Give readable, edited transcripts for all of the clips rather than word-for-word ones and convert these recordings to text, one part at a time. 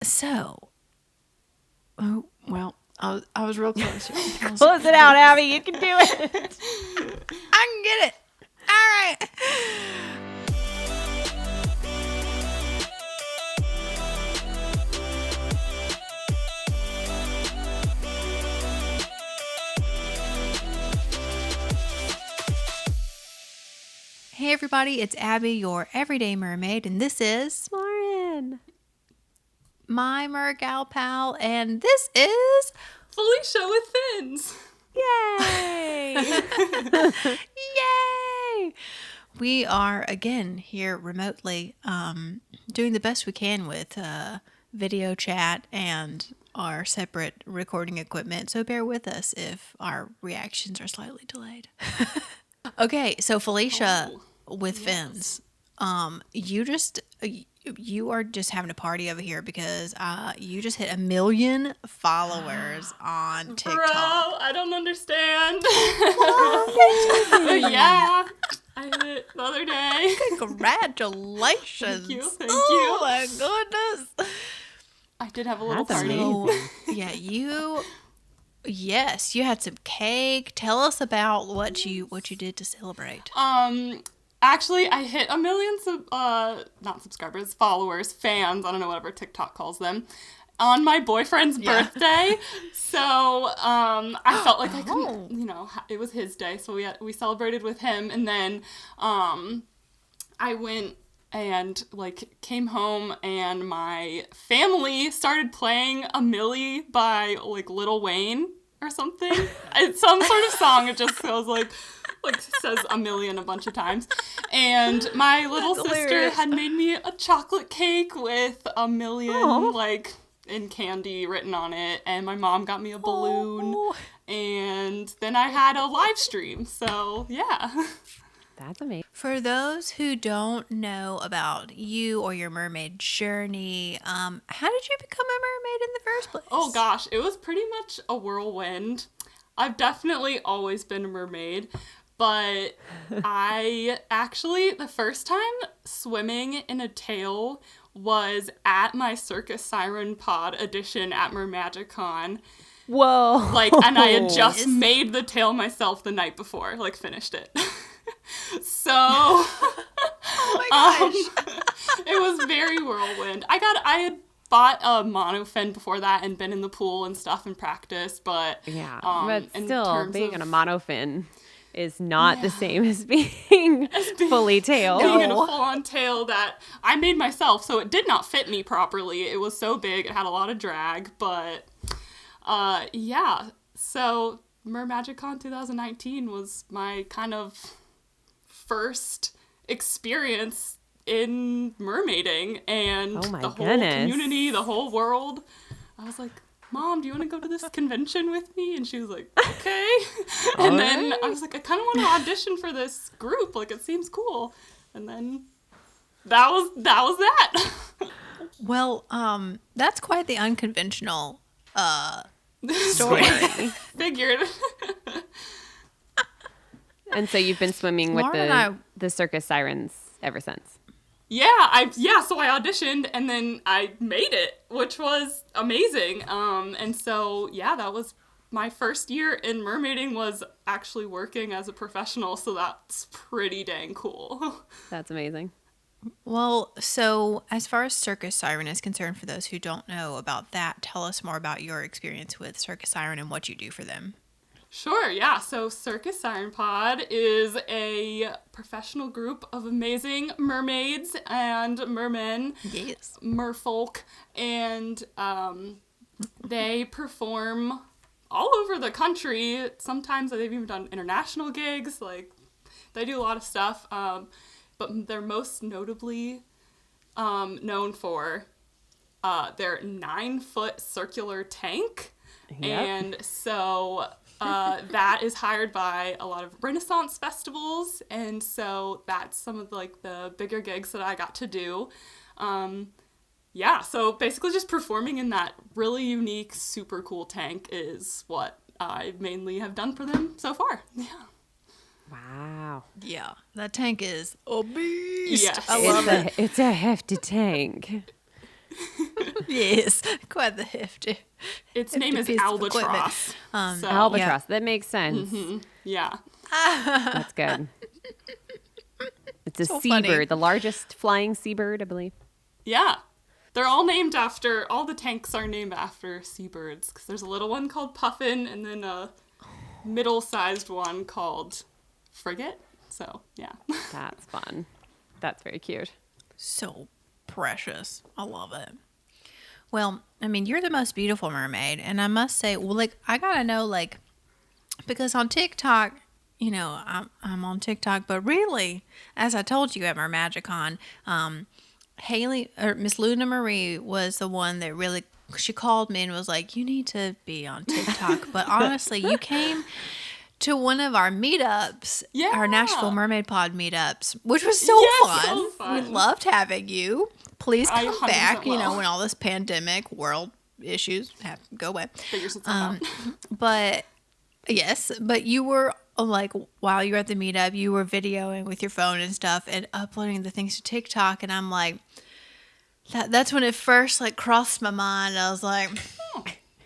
So, oh, well, I was real close. Close it out, Abby. You can do it. I can get it. All right. Hey everybody, it's Abby, your everyday mermaid, and this is Lauren. my mergal pal, and this is Felicia with fins. Yay! Yay! We are again here remotely, doing the best we can with video chat and our separate recording equipment. So bear with us if our reactions are slightly delayed. Okay, so Felicia with fins, you are just having a party over here because you just hit 1 million followers on TikTok. Bro, I don't understand. Well, yeah, I hit it the other day. Congratulations. Thank you. Oh my goodness. I did have a little That's party. amazing. So, yeah, you had some cake. Tell us about what you did to celebrate. Actually, I hit 1 million not subscribers, followers, fans, I don't know, whatever TikTok calls them, on my boyfriend's birthday. So, I felt like I couldn't, it was his day, so we celebrated with him, and then, I went and, came home, and my family started playing A Milli by, Lil Wayne or something. It's some sort of song. It just goes, says a million a bunch of times. And my little sister had made me a chocolate cake with 1 million, in candy written on it. And my mom got me a balloon. And then I had a live stream. So, yeah. That's amazing. For those who don't know about you or your mermaid journey, how did you become a mermaid in the first place? Oh gosh, it was pretty much a whirlwind. I've definitely always been a mermaid, but I actually, the first time swimming in a tail was at my Circus Siren pod audition at Mermagicon. Whoa. And I had just made the tail myself the night before, finished it. So, Oh my gosh. it was very whirlwind. I had bought a monofin before that and been in the pool and stuff and practice, but Yeah, in but still, terms being of in a monofin is not the same as being fully tailed. being in a full-on tail that I made myself, so it did not fit me properly. It was so big, it had a lot of drag, but yeah. So Mermagicon 2019 was my kind of first experience in mermaiding, and the whole community, the whole world. I was like, Mom, do you want to go to this convention with me? And she was like, okay. And then I was like, I kind of want to audition for this group. It seems cool. And then that was that. Well, that's quite the unconventional story. Figured. And so you've been swimming with the Circus Sirens ever since. Yeah, so I auditioned and then I made it, which was amazing. And so, yeah, that was my first year in mermaiding, was actually working as a professional, so that's pretty dang cool. That's amazing. Well, so as far as Circus Siren is concerned, for those who don't know about that, tell us more about your experience with Circus Siren and what you do for them. Sure, yeah. So Circus Siren Pod is a professional group of amazing mermaids and mermen, Yes. merfolk, and they perform all over the country. Sometimes they've even done international gigs. They do a lot of stuff, but they're most notably known for their 9-foot circular tank. Yep. And so that is hired by a lot of Renaissance festivals, and so that's some of the bigger gigs that I got to do. Yeah, so basically just performing in that really unique, super cool tank is what I mainly have done for them so far. Yeah. Wow. Yeah, that tank is a beast. Yes. I love it. It's a hefty tank. Yes, quite the hefty. Its name is piece of equipment. Albatross. Albatross. That makes sense. Yeah. That's good. It's a So seabird, funny. the largest flying seabird, I believe. Yeah. They're all named after, all the tanks are named after seabirds. Because there's a little one called Puffin and then a middle-sized one called Frigate. So, yeah. That's fun. That's very cute. So precious. I love it. Well, I mean, you're the most beautiful mermaid. And I must say, well, like, I got to know, like, because on TikTok, you know, I'm on TikTok, but really, as I told you at Mermagicon, Haley or Miss Luna Marie was the one that really, she called me and was like, you need to be on TikTok. But honestly, you came to one of our meetups, Yeah. our Nashville Mermaid Pod meetups, which was so Yes, fun. so fun. We loved having you. Please I come 100% back, you know, will. when all this pandemic world issues have to go away. Figures itself out. But yes, but you were like, while you were at the meetup, you were videoing with your phone and stuff and uploading the things to TikTok. And I'm like, that's when it first like crossed my mind. I was like,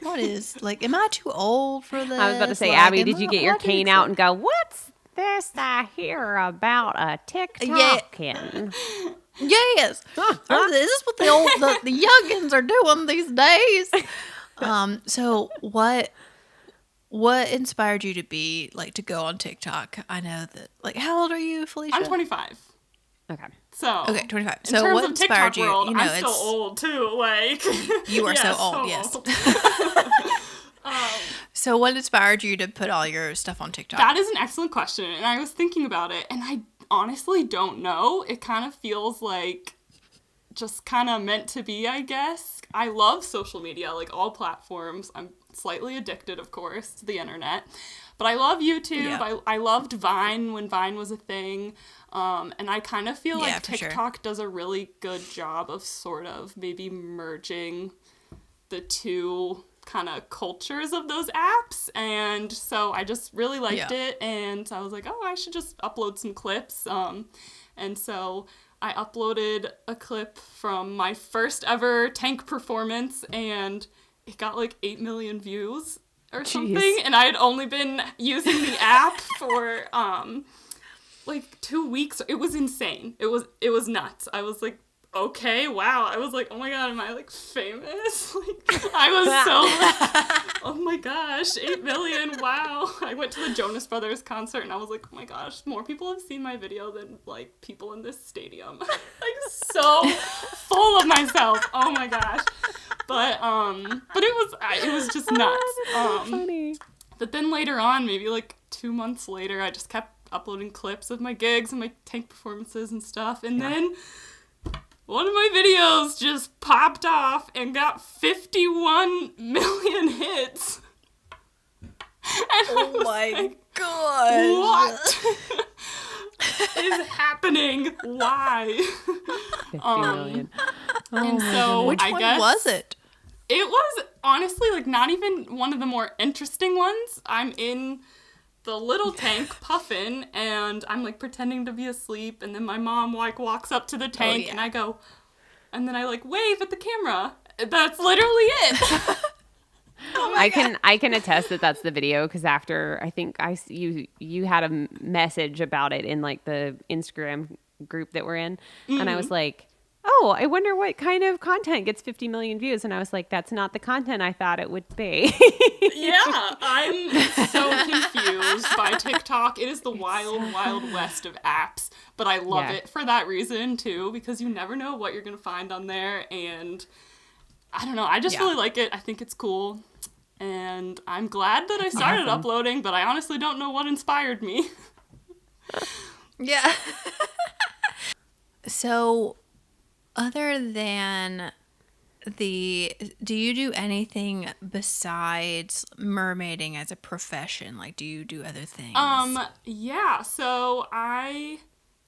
what is, like, am I too old for this? I was about to say, Like, Abby, am did you I- get your what is cane it? out and go, what's this I hear about a TikToking? Yes. This is what the youngins are doing these days. So what inspired you to be like to go on TikTok? I know that, like, how old are you, Felicia? I'm 25. Okay. So Okay, 25. In So terms what of inspired TikTok you? world, You know, I'm still it's old too. Like you are so Yes, old. Yes. old. So what inspired you to put all your stuff on TikTok? That is an excellent question, and I was thinking about it, and I honestly don't know. It kind of feels like just kind of meant to be, I guess. I love social media, like all platforms. I'm slightly addicted, of course, to the internet. But I love YouTube. Yeah. I loved Vine when Vine was a thing. And I kind of feel Yeah, like for sure. TikTok does a really good job of sort of maybe merging the two kind of cultures of those apps. And so I just really liked it. And I was like, oh, I should just upload some clips. And so I uploaded a clip from my first ever tank performance, and it got like 8 million views or something. And I had only been using the app for like 2 weeks. It was insane. It was nuts. I was like, okay, wow. I was like, oh my god, am I like famous? Like, I was so oh my gosh, 8 million, wow. I went to the Jonas Brothers concert and I was like, oh my gosh, more people have seen my video than like people in this stadium. Like, so full of myself. Oh my gosh. But it was just nuts. Funny. But then later on, maybe like 2 months later, I just kept uploading clips of my gigs and my tank performances and stuff. And then one of my videos just popped off and got 51 million hits. And Oh my god. what is happening? Why? 50 million. And so Which I one guess was it? it was honestly like not even one of the more interesting ones. I'm in the little tank puffin and I'm like pretending to be asleep, and then my mom like walks up to the tank and I go, and then I like wave at the camera. That's literally it. I can attest that that's the video, because after I think you had a message about it in like the Instagram group that we're in, and I was like, oh, I wonder what kind of content gets 50 million views, and I was like, that's not the content I thought it would be. Yeah, I'm so confused by TikTok. It is the wild, wild west of apps, but I love it for that reason too, because you never know what you're gonna find on there, and I don't know, I just really like it. I think it's cool, and I'm glad that I started uploading, but I honestly don't know what inspired me. Yeah. So, other than do you do anything besides mermaiding as a profession? Like, do you do other things? Yeah, so I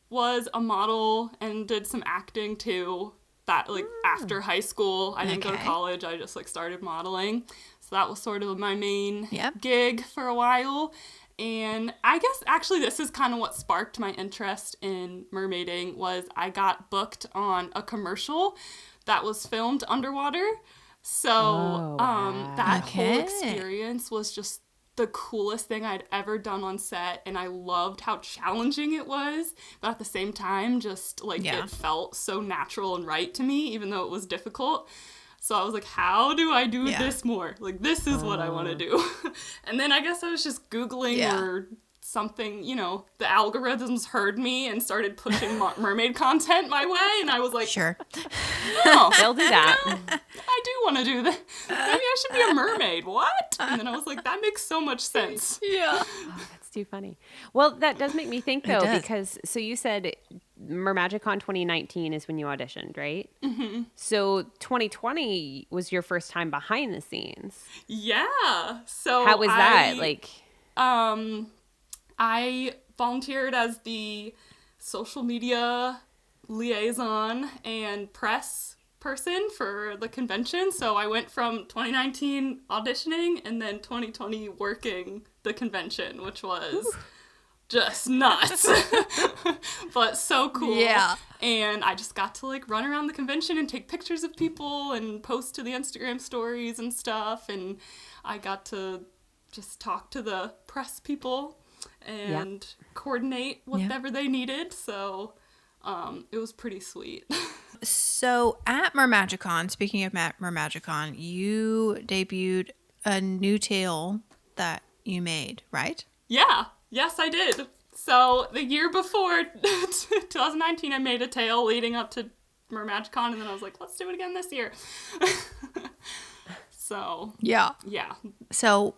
was a model and did some acting too. That like after high school, I didn't go to college. I just like started modeling. So that was sort of my main gig for a while. And I guess actually this is kind of what sparked my interest in mermaiding. Was I got booked on a commercial that was filmed underwater. So that whole experience was just the coolest thing I'd ever done on set, and I loved how challenging it was, but at the same time, just like it felt so natural and right to me, even though it was difficult. So I was like, how do I do this more? Like, this is what I want to do. And then I guess I was just Googling or something, you know, the algorithms heard me and started pushing mermaid content my way, and I was like, sure, oh, they'll do that. I do want to do that. Maybe I should be a mermaid. What? And then I was like, that makes so much sense. Yeah. Oh, that's too funny. Well, that does make me think, though, because, so you said Mermagicon 2019 is when you auditioned, right? Mm-hmm. So 2020 was your first time behind the scenes. Yeah. So how was that? Like, I volunteered as the social media liaison and press person for the convention. So I went from 2019 auditioning and then 2020 working the convention, which was just nuts. But so cool. Yeah. And I just got to like run around the convention and take pictures of people and post to the Instagram stories and stuff. And I got to just talk to the press people and coordinate whatever they needed. So it was pretty sweet. So at Mermagicon, speaking of Mermagicon, you debuted a new tale that you made, right? Yeah. Yes, I did. So the year before, 2019, I made a tale leading up to Mermagicon, and then I was like, let's do it again this year. So yeah. So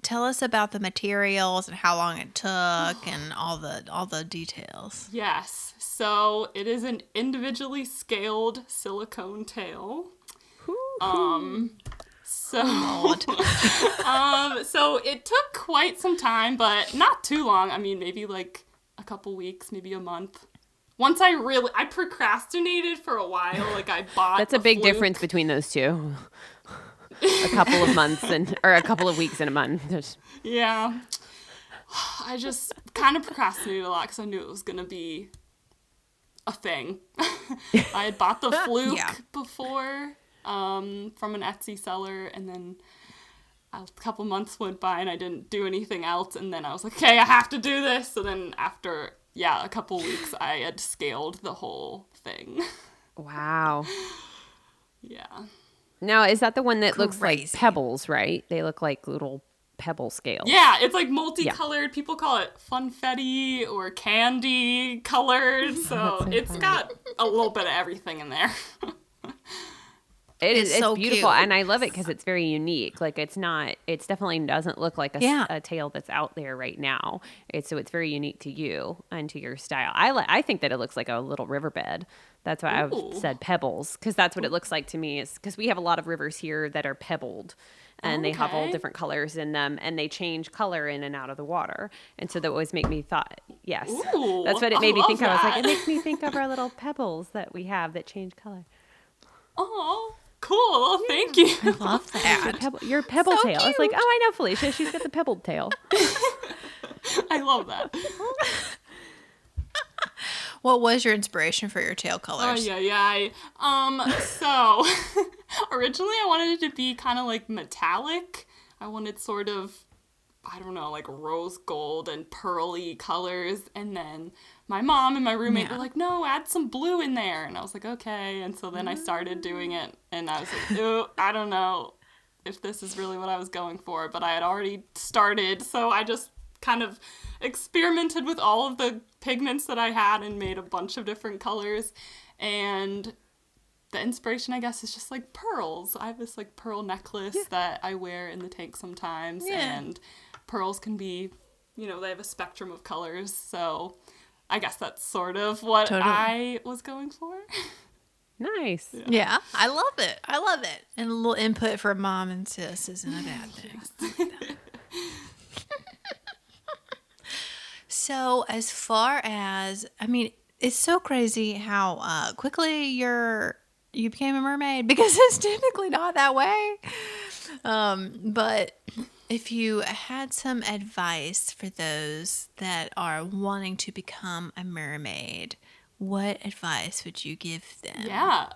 tell us about the materials and how long it took and all the details. Yes. So it is an individually scaled silicone tail. So it took quite some time, but not too long. I mean, maybe like a couple weeks, maybe a month. Once I procrastinated for a while. Like I bought. That's a big difference between those two. A couple of months or a couple of weeks and a month. Yeah. I just kind of procrastinated a lot because I knew it was going to be a thing. I had bought the fluke before from an Etsy seller, and then a couple months went by and I didn't do anything else, and then I was like, okay, I have to do this. So then after, a couple weeks, I had scaled the whole thing. Wow. Yeah. Now, is that the one that looks like pebbles, right? They look like little pebble scales. Yeah, it's like multicolored. Yeah. People call it funfetti or candy colored. So it's got a little bit of everything in there. It's so beautiful, cute. and I love it because it's very unique. Like it definitely doesn't look like a tail that's out there right now. It's very unique to you and to your style. I think that it looks like a little riverbed. That's why I've said pebbles, because that's what it looks like to me. Is because we have a lot of rivers here that are pebbled, and they have all different colors in them, and they change color in and out of the water. And so that always make me thought, yes, that's what it made me think of. I was like, it makes me think of our little pebbles that we have that change color. Oh, cool. Thank you. I love that. Your pebble So tail. cute. I was like, oh, I know Felicia. She's got the pebbled tail. I love that. What was your inspiration for your tail colors? So originally I wanted it to be kind of like metallic. I wanted sort of, I don't know, like rose gold and pearly colors. And then my mom and my roommate were like, no, add some blue in there. And I was like, okay. And so then I started doing it, and I was like, ooh, I don't know if this is really what I was going for, but I had already started. So I just kind of experimented with all of the pigments that I had and made a bunch of different colors. And the inspiration, I guess, is just like pearls. I have this like pearl necklace that I wear in the tank sometimes. And pearls can be, they have a spectrum of colors. So I guess that's sort of what I was going for. Nice. Yeah, I love it. And a little input from mom and sis isn't a bad thing. I like that. So as far as, it's so crazy how quickly you became a mermaid, because it's typically not that way. But if you had some advice for those that are wanting to become a mermaid, what advice would you give them? Yeah.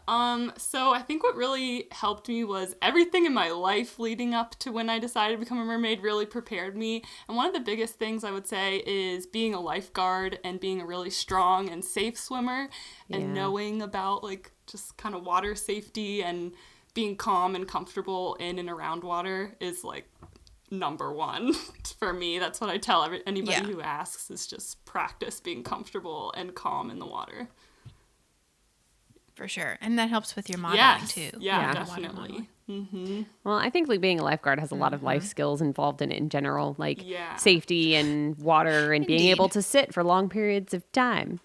So I think what really helped me was everything in my life leading up to when I decided to become a mermaid really prepared me. And one of the biggest things I would say is being a lifeguard and being a really strong and safe swimmer and knowing about like just kind of water safety and being calm and comfortable in and around water is like number one for me. That's what I tell anybody who asks, is just practice being comfortable and calm in the water. For sure. And that helps with your modeling too. Yeah, definitely. Mm-hmm. Well, I think like being a lifeguard has a lot of life skills involved in it in general, like safety and water and being able to sit for long periods of time.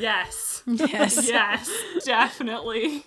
Yes. Yes. Yes, definitely.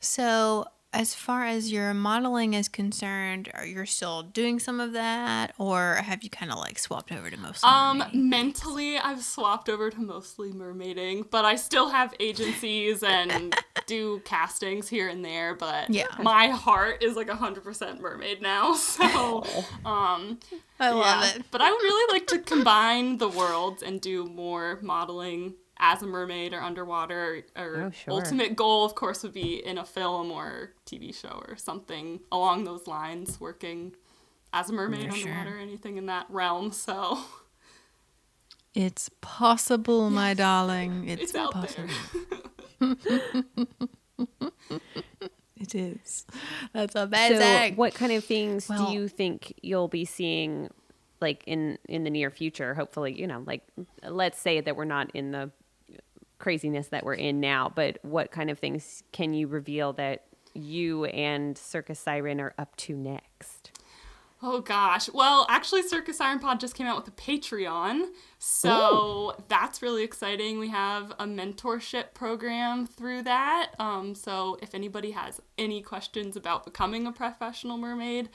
So, as far as your modeling is concerned, are you still doing some of that, or have you kind of like swapped over to mostly mermaid? Mentally, I've swapped over to mostly mermaiding, but I still have agencies and do castings here and there, but my heart is like 100% mermaid now, so, I love it. But I would really like to combine the worlds and do more modeling as a mermaid or underwater. Ultimate goal, of course, would be in a film or TV show or something along those lines, working as a mermaid underwater, anything in that realm. So it's possible, my darling. It's out possible. There. It is. That's amazing. So what kind of things do you think you'll be seeing like in the near future? Hopefully, you know, like let's say that we're not in the craziness that we're in now, but what kind of things can you reveal that you and Circus Siren are up to next? Oh gosh. Well, actually Circus Siren Pod just came out with a Patreon. So that's really exciting. We have a mentorship program through that. So if anybody has any questions about becoming a professional mermaid,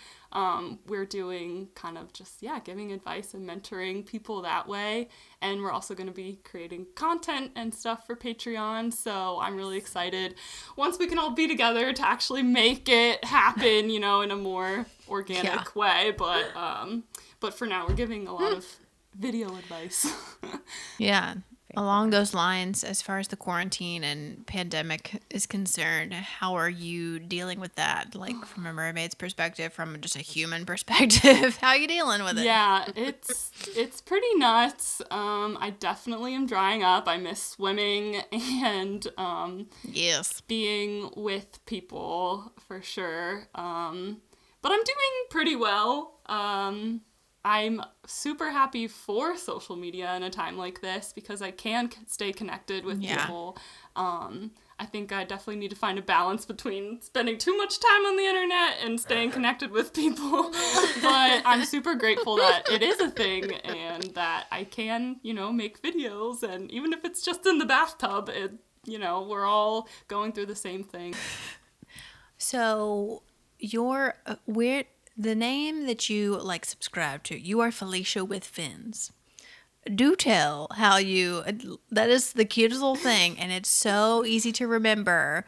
we're doing kind of just, giving advice and mentoring people that way. And we're also going to be creating content and stuff for Patreon. So I'm really excited once we can all be together to actually make it happen, you know, in a more organic way. But for now, we're giving a lot of video advice. Along those lines, as far as the quarantine and pandemic is concerned, how are you dealing with that? Like from a mermaid's perspective, from just a human perspective, how are you dealing with it? Yeah, it's pretty nuts. I definitely am drying up. I miss swimming and being with people for sure. But I'm doing pretty well. I'm super happy for social media in a time like this because I can stay connected with people. I think I definitely need to find a balance between spending too much time on the internet and staying connected with people. But I'm super grateful that it is a thing and that I can, you know, make videos. And even if it's just in the bathtub, we're all going through the same thing. So the name that you like subscribe to, you are Felicia with Fins. Do tell how that is the cutest little thing, and it's so easy to remember.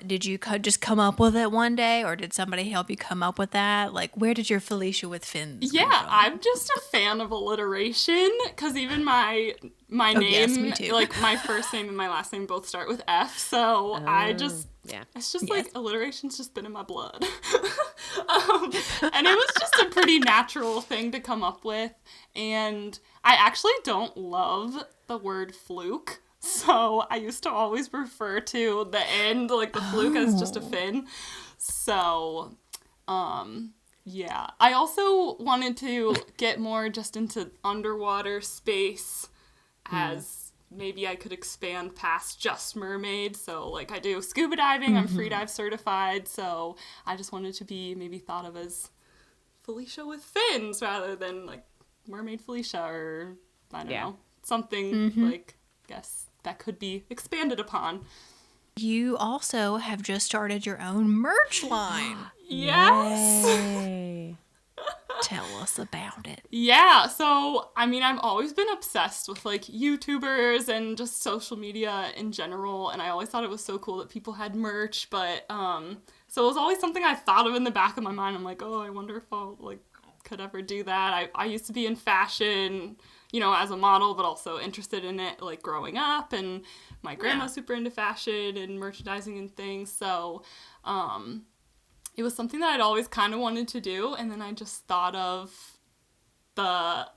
Did you just come up with it one day, or did somebody help you come up with that? Like, where did your Felicia with Fins come from? I'm just a fan of alliteration, because even my name, yes, me too. like my first name and my last name both start with F, so it's just like alliteration's just been in my blood. And it was just a pretty natural thing to come up with, and I actually don't love the word fluke. So I used to always refer to the end, like the fluke, as just a fin. So, I also wanted to get more just into underwater space, as maybe I could expand past just mermaid. So, like, I do scuba diving, I'm free dive certified, so I just wanted to be maybe thought of as Felicia with fins rather than, like, Mermaid Felicia, or, I don't know, something like, I guess, that could be expanded upon. You also have just started your own merch line. Yes! Yay. Tell us about it. Yeah, so, I mean, I've always been obsessed with, like, YouTubers and just social media in general, and I always thought it was so cool that people had merch, but, so it was always something I thought of in the back of my mind. I'm like, oh, I wonder if I'll, like, could ever do that. I used to be in fashion, you know, as a model, but also interested in it, like, growing up. And my grandma's super into fashion and merchandising and things. So, it was something that I'd always kind of wanted to do. And then I just thought of the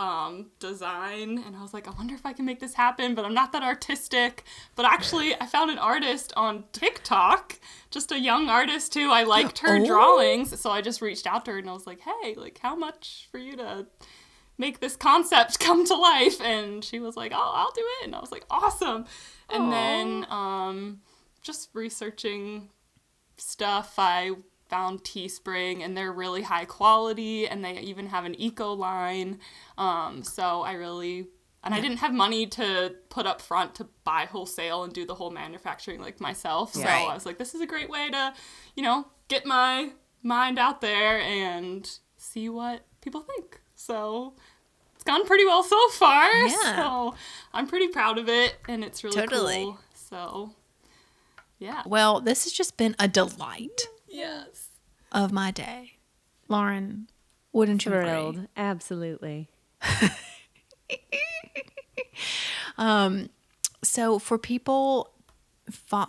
design, and I was like, I wonder if I can make this happen, but I'm not that artistic. But actually, I found an artist on TikTok, just a young artist who I liked her drawings, so I just reached out to her and I was like, hey, like, how much for you to make this concept come to life? And she was like, oh, I'll do it. And I was like, awesome. And then just researching stuff, I found Teespring, and they're really high quality, and they even have an eco line. So I really, and I didn't have money to put up front to buy wholesale and do the whole manufacturing like myself. So I was like, this is a great way to, you know, get my mind out there and see what people think. So it's gone pretty well so far. Yeah. So I'm pretty proud of it, and it's really cool. So yeah. Well, this has just been a delight. Yes. Of my day. Lauren, wouldn't you agree? Absolutely. So for people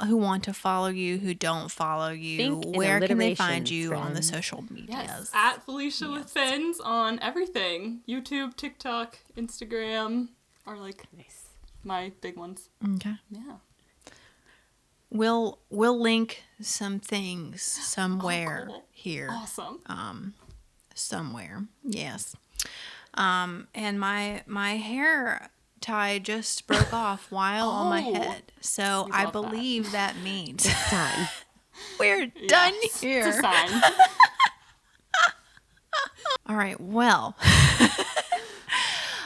who want to follow you, who don't follow you, where can they find you on the social medias? Yes, at Felicia with Fins on everything. YouTube, TikTok, Instagram are like my big ones. Okay. Yeah. We'll link some things somewhere here. Awesome. Somewhere. Yes. And my hair tie just broke off while on my head. So I believe that means it's time. We're done here. It's a sign. All right. Well,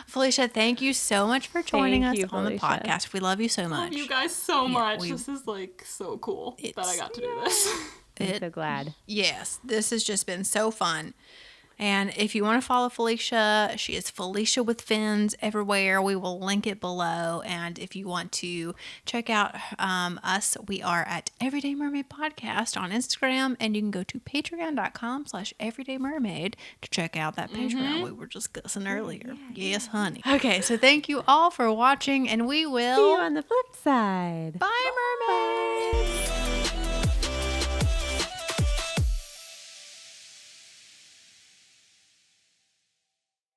Felicia, thank you so much for joining us on the podcast. We love you so much. Love you guys so much. This is like so cool that I got to do this. I'm so glad. Yes, this has just been so fun. And if you want to follow Felicia, she is Felicia with Fins everywhere. We will link it below. And if you want to check out us, we are at Everyday Mermaid Podcast on Instagram. And you can go to patreon.com/everydaymermaid to check out that Patreon we were just discussing earlier. Yes, honey. Okay, so thank you all for watching, and we will see you on the flip side. Bye, Mermaids.